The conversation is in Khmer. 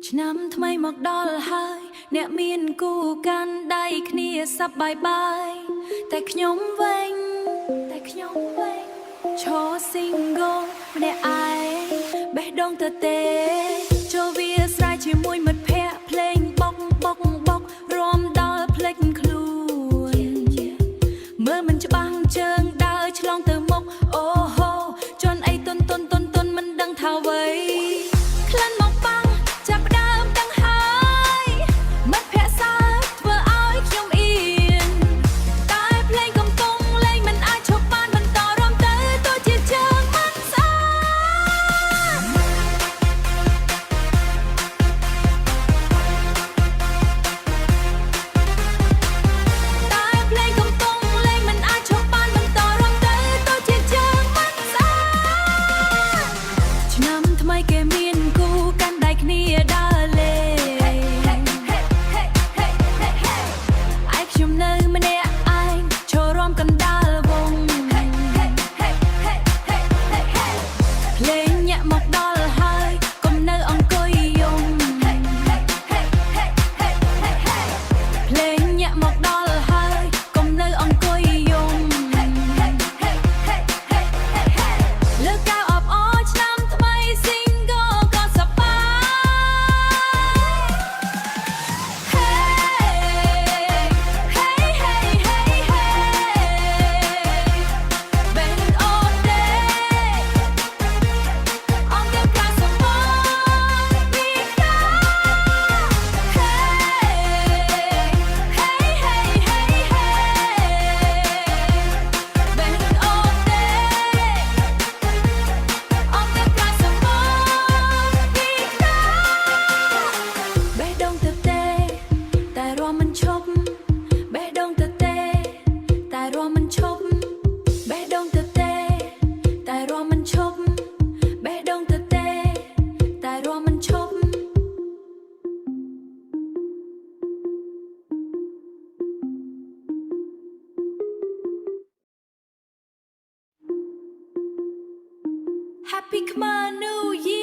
ឆ្នាំថ្មីមកដល់ហើយអ្នកមានគូកាន់ដៃគ្នាសប្បាយបាយតែខ្ញុំវិញឈរ single ម្នាក់ឯងបេះដូងទៅទេចូលវាស្រ័យជាមួយមិត្តភ័ក្តិភ្លេងបុករាំដល់ភ្លេចខ្លួនមើលមិនច្បាស់ជើងដើរឆ្លងទៅមុខអូហូជន់អីតុនមិនដឹងថាអ្វីក្លិនមកបាំងចាប់ផ្ដើមទាំងហើយមិត្តភ័ក្តិសើធ្វើឲ្យខ្ញុំអៀនតែភ្លេងកំពុងលេងមិនអាចឈប់បានបន្តរំទៅទោះជាជើងមិនស្អាតតែភ្លេងកំពុងលេងមិនអាចឈប់បានបន្តរំទៅទោះជាជើងមិនស្អាតឆ្នាំថ្មីគេមានគូកាន់ដៃគ្នាដើរលេងឯខ្ញុំនៅម្នាក់ឯងចូលរាំកណ្ដាលវង់ភ្លេងញាក់មកដល់ហើយកុំនៅអង្គុយយំភ្លេងញាក់មកដល់ហើយកុំនៅអង្គុយយំលើកកៅអបអរឆ្នាំថ្មី single ក៏សប្បាយBend all day on the glass of Monica Bend all day on the glass of Monica បេះដូងទៅទេតែរាំមិនឈប់បេះដូងទៅទេតែរាំមិនឈប់បេះដូងទៅទេតែរាំមិនឈប់បេះដូងទៅទេតែរាំមិនឈប់ Happy Khmer New Year